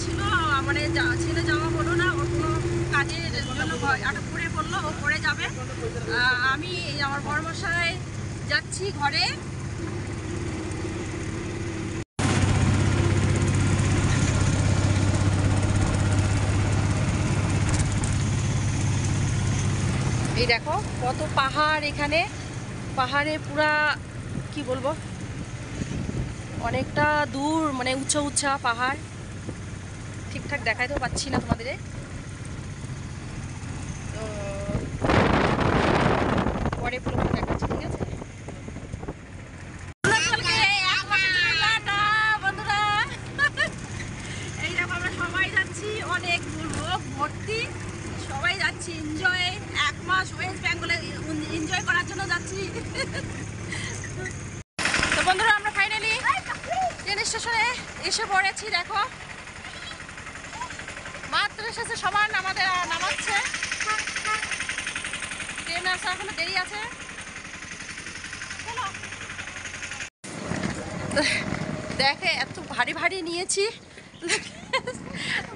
ছিল, মানে ছেলে যাওয়া হলো না, ওর কোনো কাজের জন্য আটক করে পড়লো, ও পরে যাবে। আমি আমার বড়মশাই যাচ্ছি ঘরে। এই দেখো কত পাহাড়, এখানে পাহাড়ে পুরা কি বলবো, অনেকটা দূর, মানে উঁচা উঁচা পাহাড়। ঠিকঠাক দেখাইতেও পাচ্ছি না তোমাদের, তো পরে পুরো দেখাচ্ছি, ঠিক আছে? বন্ধুরা এই দেখো আমরা সবাই যাচ্ছি, অনেক লোক ভর্তি, সবাই যাচ্ছি এনজয়। 1 মাস ওয়েস্ট বেঙ্গলে এনজয় করার জন্য যাচ্ছি। তো বন্ধুরা আমরা ফাইনালি ট্রেন স্টেশনে এসে পড়েছি। দেখো মাত্র এসেছে, সমান আমাদের নামাচ্ছে। ট্রেন আসা এখনো দেরি আছে। দেখে এত ভারী ভারী নিয়েছি,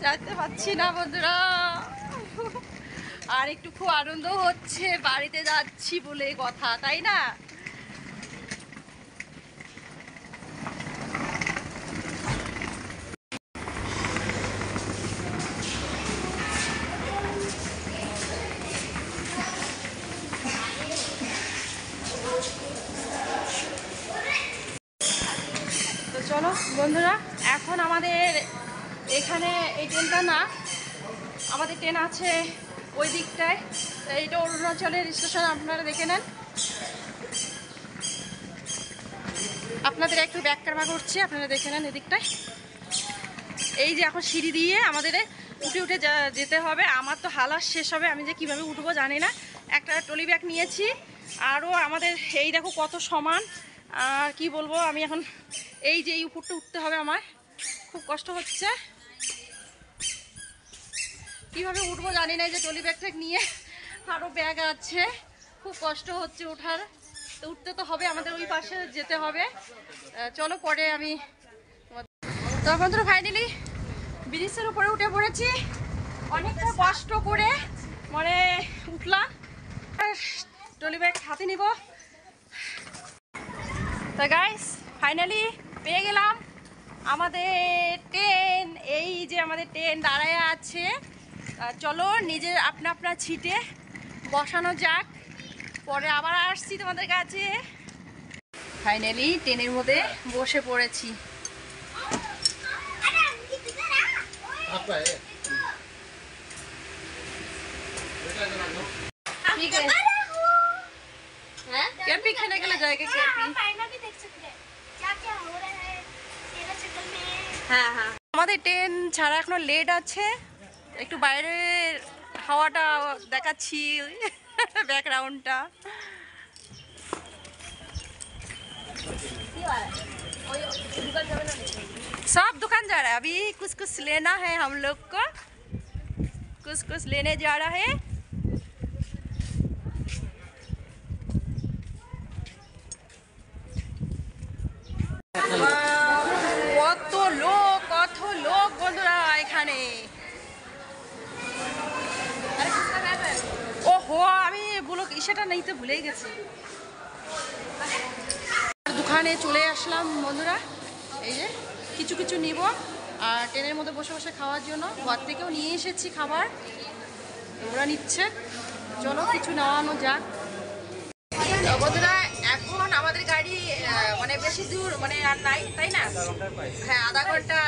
যাইতে পারছি না বন্ধুরা। আর একটু খুব আনন্দ হচ্ছে, বাড়িতে যাচ্ছি বলে কথা, তাই না? তো চলো বন্ধুরা, এখন আমাদের এখানে এই ট্রেনটা না, আমাদের ট্রেন আছে ওই দিকটায়। এইটা অরুণাচলের স্টেশন, আপনারা দেখে নেন। আপনাদের একটু ব্যাক ক্যামেরা করছি, আপনারা দেখে নেন এদিকটায়। এই যে এখন সিঁড়ি দিয়ে আমাদের উঠে উঠে যেতে হবে। আমার তো হালাস শেষ হবে, আমি যে কিভাবে উঠবো জানি না। একটা ট্রলি ব্যাগ নিয়েছি, আরও আমাদের এই দেখো কত সমান। আর কি বলবো, আমি এখন এই যে এই উপরটা উঠতে হবে, আমার খুব কষ্ট হচ্ছে। কিভাবে উঠবো জানি না, যে ট্রলি ব্যাগ ট্যাগ নিয়ে আরও ব্যাগ আছে, খুব কষ্ট হচ্ছে ওঠার। তো উঠতে তো হবে, আমাদের ওই পাশে যেতে হবে। চলো পরে আমি। তো বন্ধুরা ফাইনালি ব্রিজের উপরে উঠে পড়েছি, অনেকটা কষ্ট করে মানে উঠলাম। ট্রলি ব্যাগ হাতে নিব। তো গাইস ফাইনালি পেয়ে গেলাম আমাদের ট্রেন। এই যে আমাদের ট্রেন দাঁড়ায় আছে। চলো নিজের আপনা আপনা ছিটে বসানো যাক, পরে আবার আসছি তোমাদের কাছে। ফাইনালি ট্রেনের মধ্যে বসে পড়েছি। ठीक है, कैंपिंग करने के लिए जाएंगे। कैंपिंग হ্যাঁ হ্যাঁ, আমাদের ট্রেন ছাড়া এখনো লেট আছে। একটু বাইরের হাওয়াটা দেখাচ্ছি, ব্যাকগ্রাউন্ডটা। सब दुकान जा रहा है, अभी कुछ कुछ लेना है हम लोग को, कुछ कुछ लेने जा रहा है। কত লোক বন্ধুরা এখানে। ওহো, আমি বলো সেটা নিতে ভুলেই গেছি। দোকানে চলে আসলাম বন্ধুরা, এই যে কিছু কিছু নিব আর ট্রেনের মধ্যে বসে বসে খাওয়ার জন্য। ঘর থেকেও নিয়ে এসেছি খাবার, ওরা নিচ্ছে। চলো কিছু নেওয়ানো যাক বন্ধুরা। এখন আমাদের গাড়ি মানে বেশি দূর মানে আর নাই, তাই না? হ্যাঁ, আধা ঘন্টা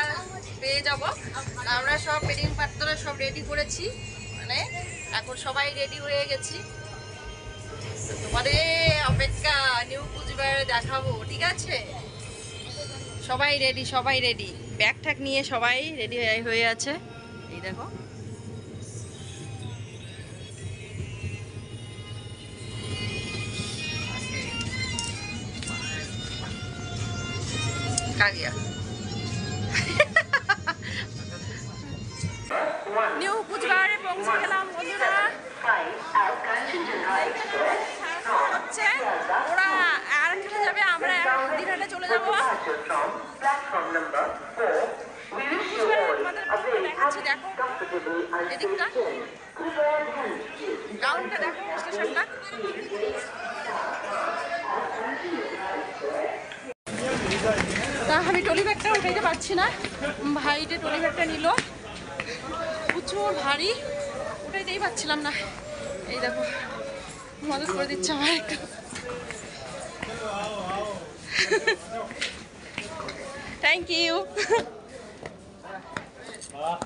পেয়ে যাব। আমরা সব পেডিং পাত্র সব রেডি করেছি, মানে এখন সবাই রেডি হয়ে গেছি। তোমাদের অপেক্ষা নিউ কুচবিহারে দেখাবো, ঠিক আছে? সবাই রেডি, সবাই রেডি, ব্যাগ ট্যাগ নিয়ে সবাই রেডি হয়ে আছে। এই দেখো কাগিয়া নিউ কুচবিহারে পৌঁছে গেলাম বন্ধুরা। হচ্ছে ওরা আর একটা যাবে, আমরা দিনহাটে চলে যাবো। যাচ্ছি, দেখো এদিকটা টাউনটা, দেখো স্টেশনটা। তা আমি ট্রলি ব্যাগটা উঠাইতে পারছি না, ভাইটে ট্রলি ব্যাগটা নিল, প্রচুর ভারী, উঠাইতেই পারছিলাম না। এই দেখো মদত করে দিচ্ছে আমার একটু। Thank you.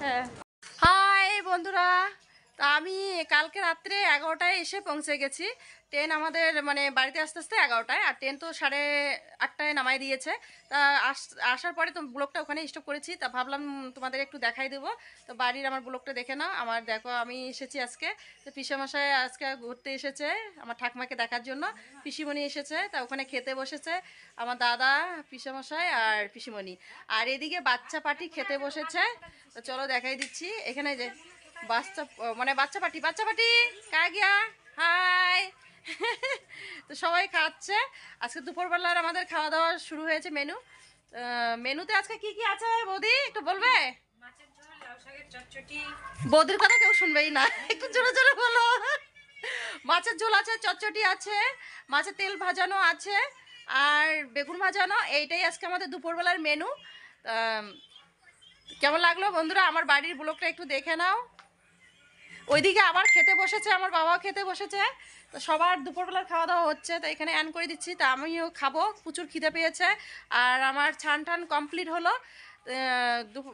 হ্যাঁ, হাই বন্ধুরা, তা আমি কালকে রাত্রে 11টায় এসে পৌঁছে গেছি। ট্রেন আমাদের মানে বাড়িতে আস্তে আস্তে 11টায়, আর ট্রেন তো 8:30টায় নামাই দিয়েছে। তা আসার পরে তো ব্লগটা ওখানে স্টপ করেছি, তা ভাবলাম তোমাদের একটু দেখাই দেবো। তো বাড়ির আমার ব্লগটা দেখে নাও। আমার দেখো আমি এসেছি আজকে, তো পিসেমশাই আজকে ঘুরতে এসেছে আমার ঠাকমাকে দেখার জন্য। পিসিমণি এসেছে, তা ওখানে খেতে বসেছে আমার দাদা, পিসেমশাই আর পিসিমণি। আর এদিকে বাচ্চা পার্টি খেতে বসেছে। তো চলো দেখাই দিচ্ছি। এখানে যে বাচ্চা পার্টি কা গিয়া, হাই। তো সবাই খাচ্ছে। আজকে দুপুরবেলার আমাদের খাওয়া দাওয়া শুরু হয়েছে। মেনুতে আজকে কি কি আছে বৌদি একটু বলবে? বৌদির কথা কেউ শুনবেই না, একটু জোরে জোরে বলো। মাছের ঝোল আছে, চটচটি আছে, মাছের তেল ভাজানো আছে, আর বেগুন ভাজানো। এইটাই আজকে আমাদের দুপুরবেলার মেনু। কেমন লাগলো বন্ধুরা আমার বাড়ির ব্লগটা একটু দেখে নাও। ওইদিকে আবার খেতে বসেছে, আমার বাবাও খেতে বসেছে। তো সবার দুপুরবেলার খাওয়া দাওয়া হচ্ছে, তো এখানে অ্যান করে দিচ্ছি। তা আমিও খাবো, প্রচুর খিদে পেয়েছে। আর আমার ছান টান কমপ্লিট হলো।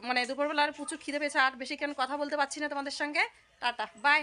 মানে দুপুরবেলার প্রচুর খিদে পেয়েছে, আর বেশিক্ষণ কথা বলতে পারছি না তোমাদের সঙ্গে। Tata bye.